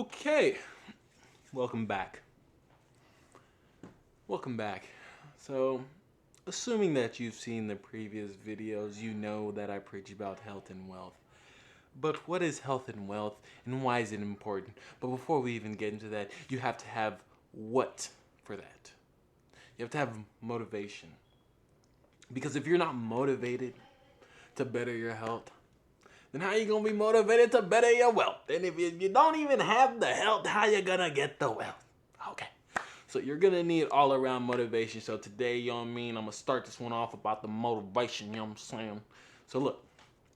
Okay. Welcome back. Welcome back. So, assuming that you've seen the previous videos, you know that I preach about health and wealth. But what is health and wealth and why is it important? But before we even get into that, you have to have what for that? You have to have motivation. Because if you're not motivated to better your health, then how you gonna be motivated to better your wealth? And if you don't even have the health, how you gonna get the wealth? Okay. So you're gonna need all around motivation. So today, you know what I mean, I'm gonna start this one off about the motivation, you know what I'm saying? So look,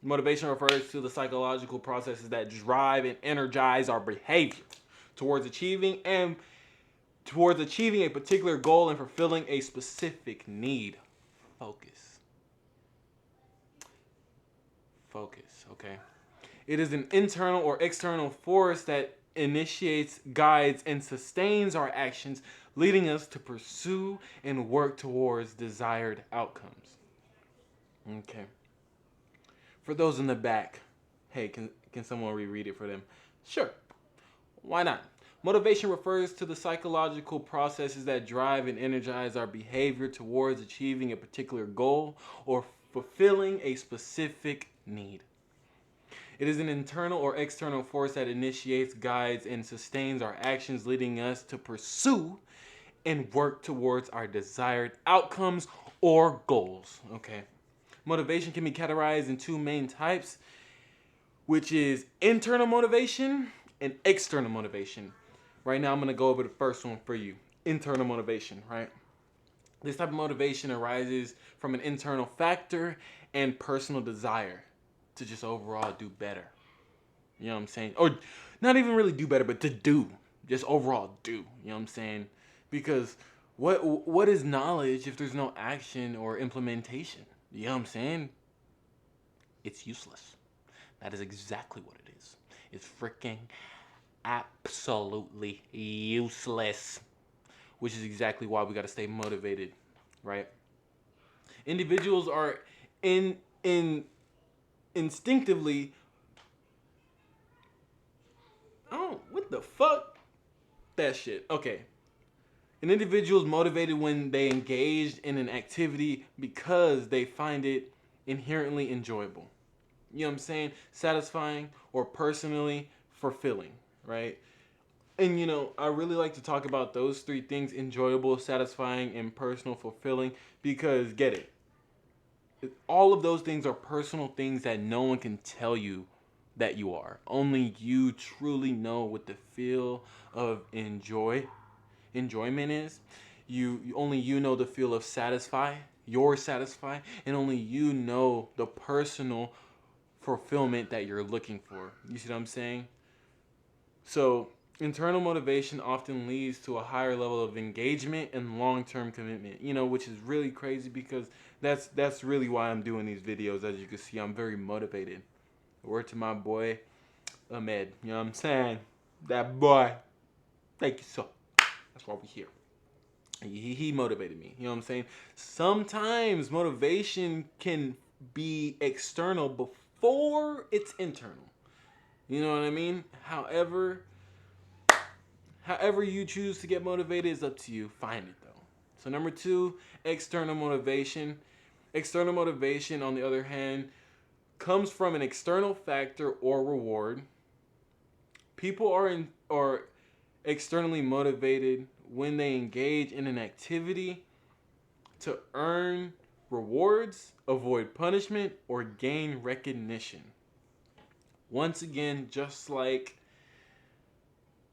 motivation refers to the psychological processes that drive and energize our behavior towards achieving a particular goal and fulfilling a specific need. Focus. Focus, okay? It is an internal or external force that initiates, guides, and sustains our actions, leading us to pursue and work towards desired outcomes. Okay. For those in the back, hey, can someone reread it for them? Sure. Why not? Motivation refers to the psychological processes that drive and energize our behavior towards achieving a particular goal or fulfilling a specific need. It is an internal or external force that initiates, guides, and sustains our actions, leading us to pursue and work towards our desired outcomes or goals. Okay. Motivation can be categorized in two main types, which is internal motivation and external motivation. Right now, I'm going to go over the first one for you. Internal motivation, right? This type of motivation arises from an internal factor and personal desire to just overall do better. You know what I'm saying? Or not even really do better, but to do. Just overall do. You know what I'm saying? Because what is knowledge if there's no action or implementation? You know what I'm saying? It's useless. That is exactly what it is. It's freaking absolutely useless. Which is exactly why we got to stay motivated, right? Individuals are instinctively. Oh, what the fuck? That shit. Okay. An individual is motivated when they engage in an activity because they find it inherently enjoyable. You know what I'm saying? Satisfying or personally fulfilling, right? And you know, I really like to talk about those three things: enjoyable, satisfying, and personal fulfilling, because get it. All of those things are personal things that no one can tell you that you are. Only you truly know what the feel of enjoyment is. Only you know the feel of you're satisfied, and only you know the personal fulfillment that you're looking for. You see what I'm saying? So, internal motivation often leads to a higher level of engagement and long-term commitment. You know, which is really crazy because that's really why I'm doing these videos. As you can see, I'm very motivated. Word to my boy Ahmed. You know what I'm saying? That boy. Thank you, so. That's why we're here. He motivated me. You know what I'm saying? Sometimes motivation can be external before it's internal. You know what I mean? However you choose to get motivated is up to you. Find it though. So number 2, external motivation. External motivation, on the other hand, comes from an external factor or reward. People are externally motivated when they engage in an activity to earn rewards, avoid punishment, or gain recognition. Once again, just like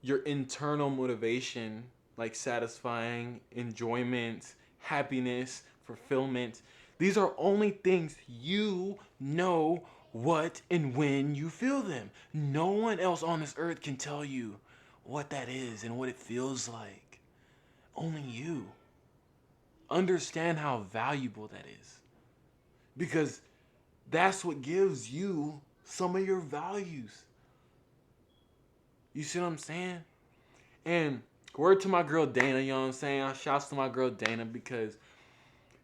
your internal motivation, like satisfying, enjoyment, happiness, fulfillment, these are only things you know what and when you feel them. No one else on this earth can tell you what that is and what it feels like. Only you. Understand how valuable that is. Because that's what gives you some of your values. You see what I'm saying? And word to my girl Dana, you know what I'm saying? Shouts to my girl Dana, because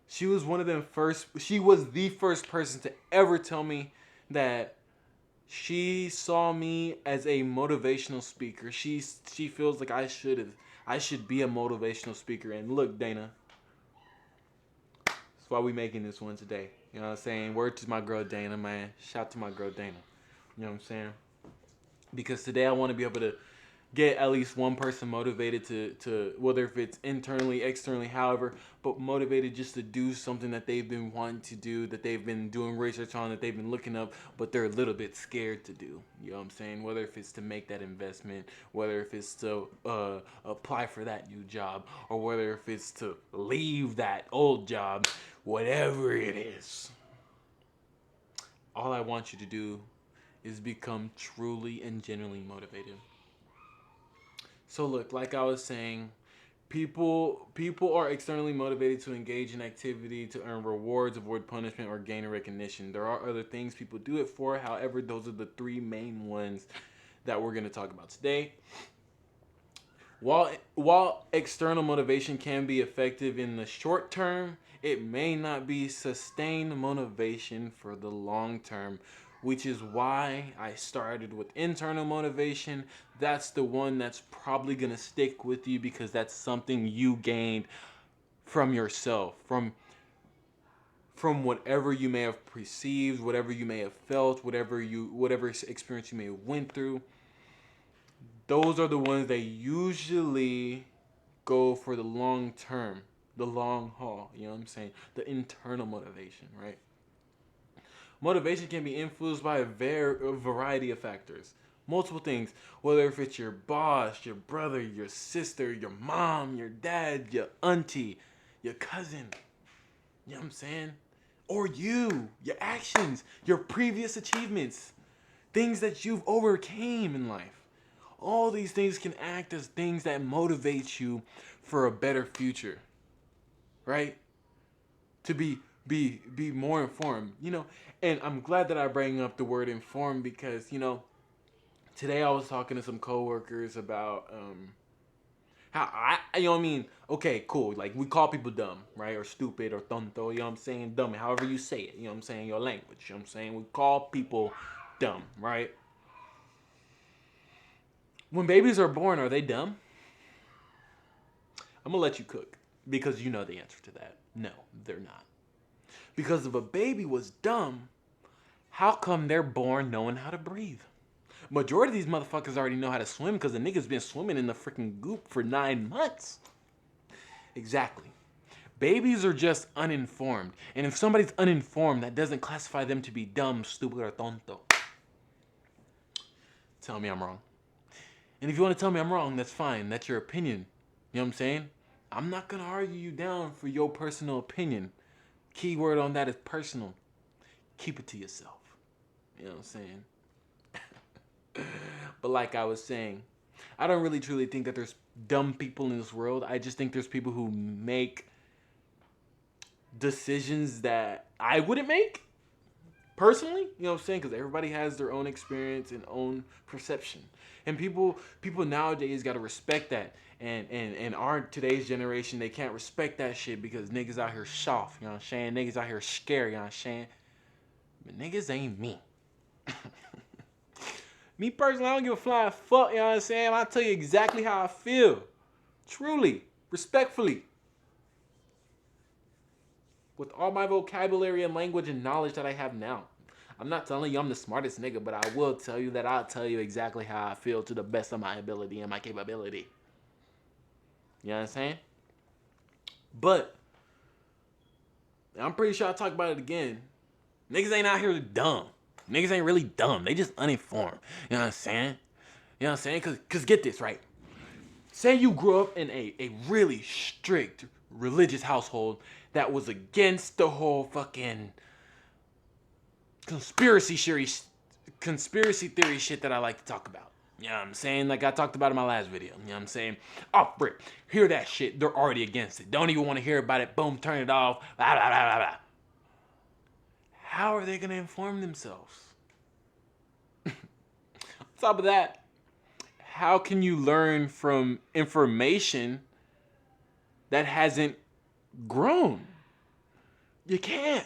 she was the first person to ever tell me that She saw me as a motivational speaker. She feels like I should be a motivational speaker. And look, Dana, that's why we making this one today. You know what I'm saying? Word to my girl Dana, man. Shout to my girl Dana. You know what I'm saying? Because today I want to be able to get at least one person motivated to whether if it's internally, externally, however, but motivated just to do something that they've been wanting to do, that they've been doing research on, that they've been looking up, but they're a little bit scared to do. You know what I'm saying? Whether if it's to make that investment, whether if it's to apply for that new job, or whether if it's to leave that old job, whatever it is. All I want you to do is become truly and genuinely motivated. So look, like I was saying, people are externally motivated to engage in activity to earn rewards, avoid punishment, or gain recognition. There are other things people do it for. However, those are the three main ones that we're going to talk about today. While external motivation can be effective in the short term, it may not be sustained motivation for the long term, which is why I started with internal motivation. That's the one that's probably going to stick with you because that's something you gained from yourself, from whatever you may have perceived, whatever you may have felt, whatever experience you may have went through. Those are the ones that usually go for the long term, the long haul, you know what I'm saying? The internal motivation, right? Motivation can be influenced by a variety of factors. Multiple things, whether if it's your boss, your brother, your sister, your mom, your dad, your auntie, your cousin, you know what I'm saying? Or you, your actions, your previous achievements, things that you've overcame in life. All these things can act as things that motivate you for a better future, right? To be more informed, you know. And I'm glad that I bring up the word informed because, you know, today I was talking to some coworkers about how you know what I mean? Okay, cool. Like we call people dumb, right? Or stupid or tonto, you know what I'm saying? Dumb, however you say it, you know what I'm saying? Your language, you know what I'm saying? We call people dumb, right? When babies are born, are they dumb? I'm gonna let you cook because you know the answer to that. No, they're not. Because if a baby was dumb, how come they're born knowing how to breathe? Majority of these motherfuckers already know how to swim because the niggas been swimming in the freaking goop for 9 months. Exactly. Babies are just uninformed. And if somebody's uninformed, that doesn't classify them to be dumb, stupid, or tonto. Tell me I'm wrong. And if you want to tell me I'm wrong, that's fine. That's your opinion. You know what I'm saying? I'm not going to argue you down for your personal opinion. Key word on that is personal. Keep it to yourself. You know what I'm saying? But like I was saying, I don't really truly think that there's dumb people in this world. I just think there's people who make decisions that I wouldn't make personally. You know what I'm saying? Because everybody has their own experience and own perception. And people nowadays got to respect that. And our today's generation, they can't respect that shit because niggas out here soft. You know what I'm saying? Niggas out here scary. You know what I'm saying? But niggas ain't me. Me personally, I don't give a flying fuck, you know what I'm saying? I'll tell you exactly how I feel. Truly, respectfully. With all my vocabulary and language and knowledge that I have now. I'm not telling you I'm the smartest nigga, but I will tell you that I'll tell you exactly how I feel to the best of my ability and my capability. You know what I'm saying? But, I'm pretty sure I'll talk about it again. Niggas ain't out here dumb. Niggas ain't really dumb. They just uninformed. You know what I'm saying? You know what I'm saying? Cause get this, right? Say you grew up in a really strict religious household that was against the whole fucking conspiracy theory shit that I like to talk about. You know what I'm saying? Like I talked about in my last video. You know what I'm saying? Oh, frick. Hear that shit. They're already against it. Don't even want to hear about it. Boom, turn it off. Blah, blah, blah, blah, blah. How are they going to inform themselves? On top of that, how can you learn from information that hasn't grown? You can't.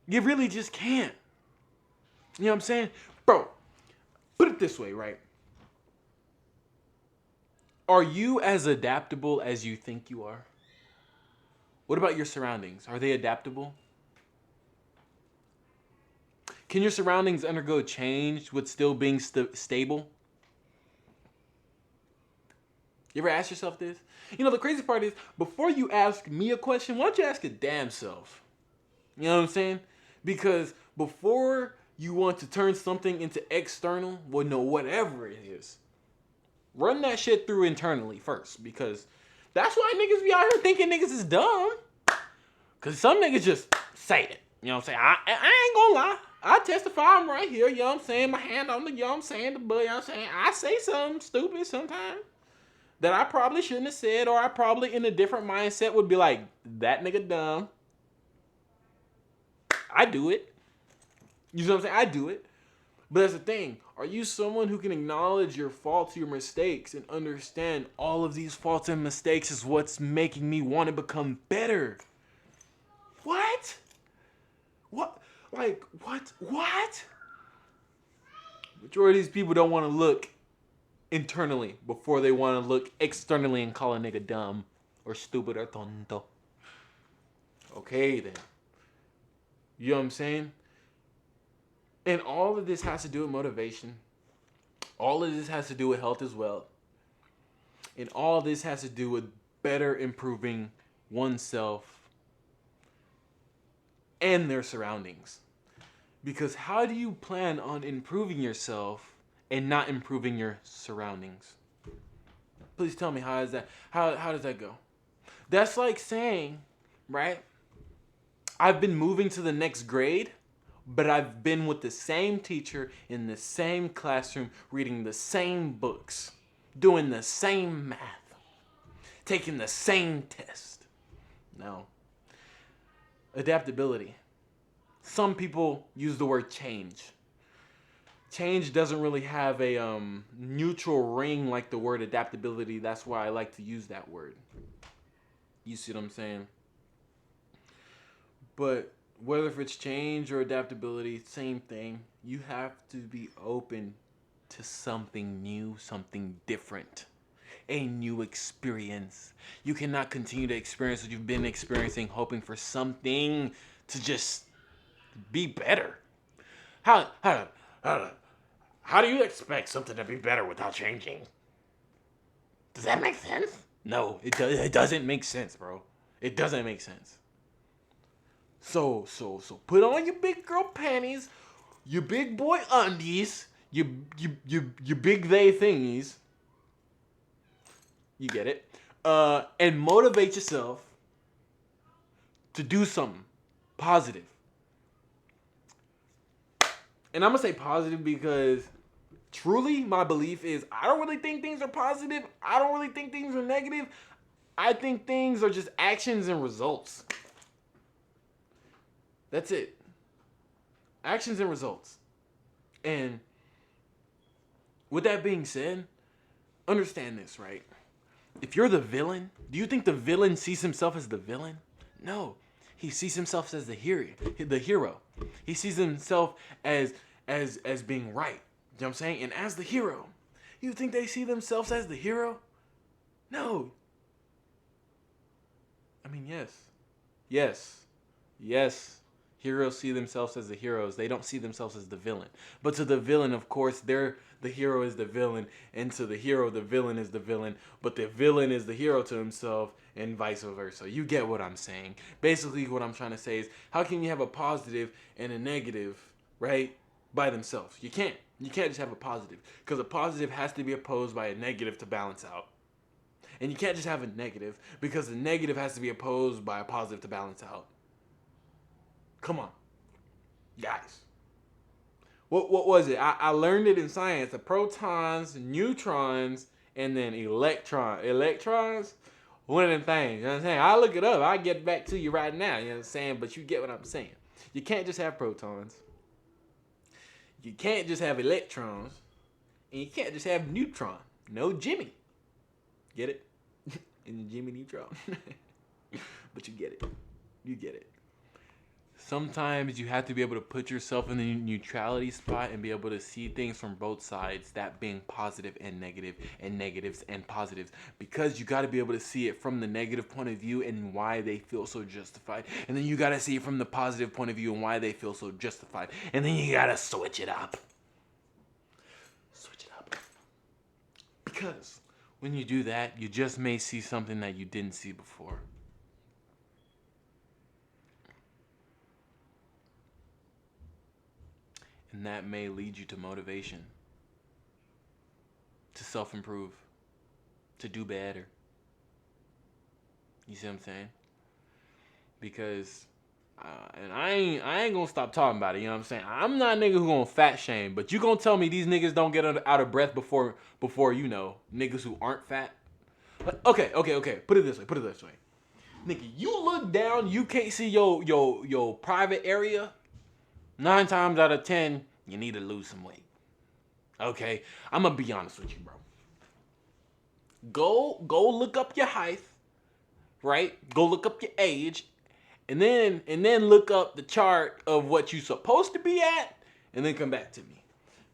You really just can't. You know what I'm saying? Bro, put it this way, right? Are you as adaptable as you think you are? What about your surroundings? Are they adaptable? Can your surroundings undergo change with still being stable? You ever ask yourself this? You know, the crazy part is, before you ask me a question, why don't you ask your damn self? You know what I'm saying? Because before you want to turn something into external, well, no, whatever it is, run that shit through internally first. Because that's why niggas be out here thinking niggas is dumb. Because some niggas just say it. You know what I'm saying? I ain't gonna lie. I testify, I'm right here. You know what I'm saying? My hand on the, you know what I'm saying? The butt, you know what I'm saying? I say something stupid sometimes that I probably shouldn't have said, or I probably in a different mindset would be like, that nigga dumb. I do it. You know what I'm saying? I do it. But that's the thing. Are you someone who can acknowledge your faults, your mistakes, and understand all of these faults and mistakes is what's making me want to become better? What? What? Like, what? What? Majority of these people don't want to look internally before they want to look externally and call a nigga dumb or stupid or tonto. Okay, then. You know what I'm saying? And all of this has to do with motivation. All of this has to do with health as well. And all this has to do with better improving oneself and their surroundings. Because how do you plan on improving yourself and not improving your surroundings? Please tell me, how does that go? That's like saying, right? I've been moving to the next grade, but I've been with the same teacher in the same classroom, reading the same books, doing the same math, taking the same test. No. Adaptability. Some people use the word change. Change doesn't really have a neutral ring like the word adaptability. That's why I like to use that word. You see what I'm saying? But whether if it's change or adaptability, same thing. You have to be open to something new, something different, a new experience. You cannot continue to experience what you've been experiencing, hoping for something to just be better. How do you expect something to be better without changing? Does that make sense? No, it doesn't make sense, bro. It doesn't make sense. So put on your big girl panties, your big boy undies, your big they thingies. You get it? And motivate yourself to do something positive. And I'm gonna say positive because truly my belief is I don't really think things are positive. I don't really think things are negative. I think things are just actions and results. That's it. Actions and results. And with that being said, understand this, right? If you're the villain, do you think the villain sees himself as the villain? No. He sees himself as the hero. He sees himself as being right. You know what I'm saying? And as the hero, you think they see themselves as the hero? No. I mean, yes. Heroes see themselves as the heroes. They don't see themselves as the villain. But to the villain, of course, the hero is the villain. And to the hero, the villain is the villain. But the villain is the hero to himself and vice versa. You get what I'm saying. Basically, what I'm trying to say is, how can you have a positive and a negative, right, by themselves? You can't. You can't just have a positive. Because a positive has to be opposed by a negative to balance out. And you can't just have a negative because the negative has to be opposed by a positive to balance out. Come on, guys. What was it? I learned it in science. The protons, neutrons, and then electrons. One of them things. You know what I'm saying? I'll look it up. I'll get back to you right now. You know what I'm saying? But you get what I'm saying. You can't just have protons. You can't just have electrons. And you can't just have neutron. No Jimmy. Get it? And Jimmy Neutron. But you get it. You get it. Sometimes you have to be able to put yourself in the neutrality spot and be able to see things from both sides, that being positive and negative, and negatives and positives. Because you got to be able to see it from the negative point of view and why they feel so justified. And then you got to see it from the positive point of view and why they feel so justified. And then you got to switch it up. Switch it up. Because when you do that, you just may see something that you didn't see before. And that may lead you to motivation, to self-improve, to do better. You see what I'm saying? Because, and I ain't gonna stop talking about it. You know what I'm saying? I'm not a nigga who gonna fat shame, but you gonna tell me these niggas don't get out of breath before you know niggas who aren't fat? But okay. Put it this way. Nigga, you look down, you can't see your private area. 9 times out of 10, you need to lose some weight. Okay? I'm gonna be honest with you, bro. Go look up your height, right? Go look up your age, and then look up the chart of what you supposed to be at, and then come back to me.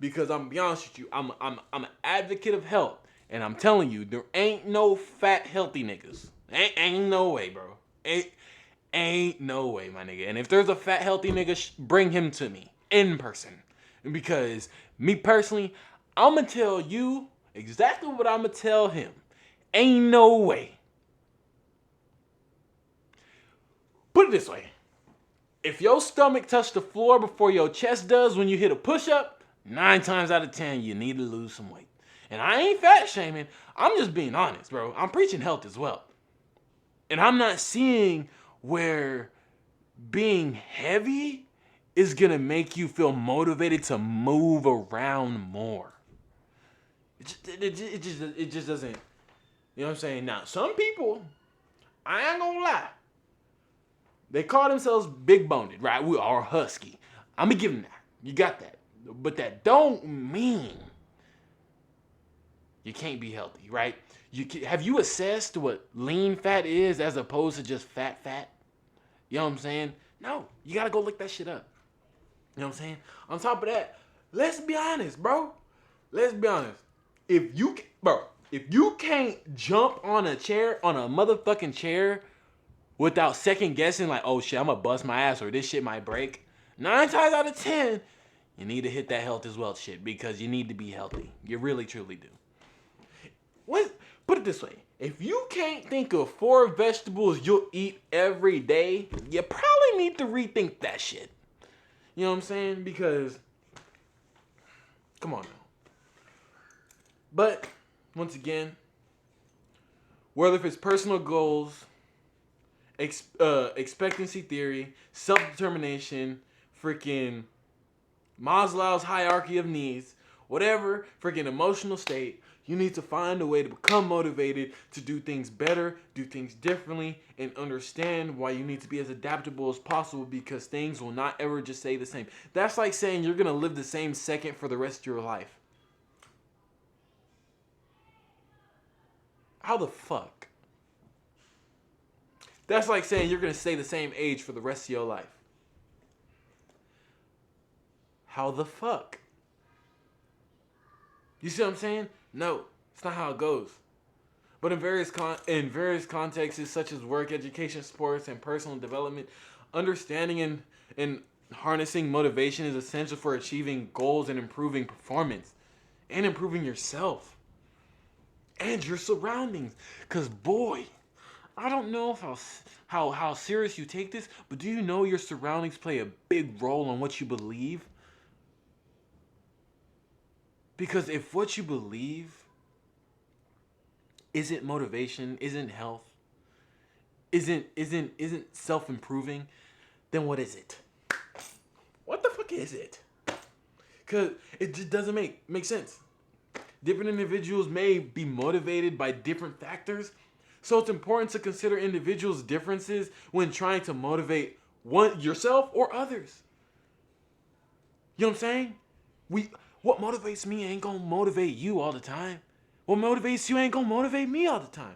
Because I'm gonna be honest with you, I'm an advocate of health, and I'm telling you, there ain't no fat healthy niggas. Ain't no way, bro. Ain't no way, my nigga. And if there's a fat, healthy nigga, bring him to me in person. Because me personally, I'm going to tell you exactly what I'm going to tell him. Ain't no way. Put it this way. If your stomach touched the floor before your chest does when you hit a push-up, 9 times out of 10, you need to lose some weight. And I ain't fat shaming. I'm just being honest, bro. I'm preaching health as well. And I'm not seeing where being heavy is gonna make you feel motivated to move around more. It just doesn't. You know what I'm saying? Now, some people, I ain't gonna lie, they call themselves big boned, right? We are husky. I'm gonna give them that. You got that. But that don't mean you can't be healthy, right? Have you assessed what lean fat is as opposed to just fat? You know what I'm saying? No, you gotta go look that shit up. You know what I'm saying? On top of that, let's be honest, bro. Let's be honest. If you can't jump on a motherfucking chair without second guessing, like, oh shit, I'm gonna bust my ass or this shit might break, 9 times out of 10, you need to hit that health as well shit because you need to be healthy. You really, truly do. Put it this way. If you can't think of 4 vegetables you'll eat every day, you probably need to rethink that shit. You know what I'm saying? Because, come on now. But, once again, whether if it's personal goals, expectancy theory, self-determination, freaking Maslow's hierarchy of needs, whatever freaking emotional state, you need to find a way to become motivated to do things better, do things differently, and understand why you need to be as adaptable as possible because things will not ever just stay the same. That's like saying you're going to live the same second for the rest of your life. How the fuck? That's like saying you're going to stay the same age for the rest of your life. How the fuck? You see what I'm saying? No, it's not how it goes. But in various contexts such as work, education, sports, and personal development, understanding and harnessing motivation is essential for achieving goals and improving performance and improving yourself and your surroundings. Because boy, I don't know how serious you take this, but do you know your surroundings play a big role on what you believe? Because if what you believe isn't motivation, isn't health, isn't self-improving, then what is it? What the fuck is it? Because it just doesn't make sense. Different individuals may be motivated by different factors, so it's important to consider individuals' differences when trying to motivate yourself or others. You know what I'm saying? What motivates me ain't gonna motivate you all the time. What motivates you ain't gonna motivate me all the time.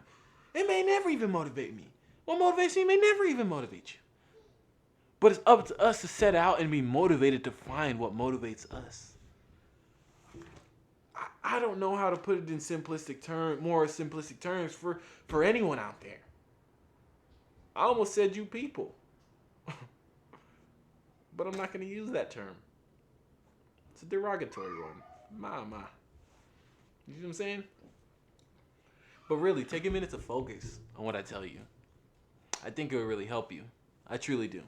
It may never even motivate me. What motivates me may never even motivate you. But it's up to us to set out and be motivated to find what motivates us. I don't know how to put it in more simplistic terms for anyone out there. I almost said you people. But I'm not going to use that term. It's a derogatory one. My. You see what I'm saying? But really, take a minute to focus on what I tell you. I think it will really help you. I truly do.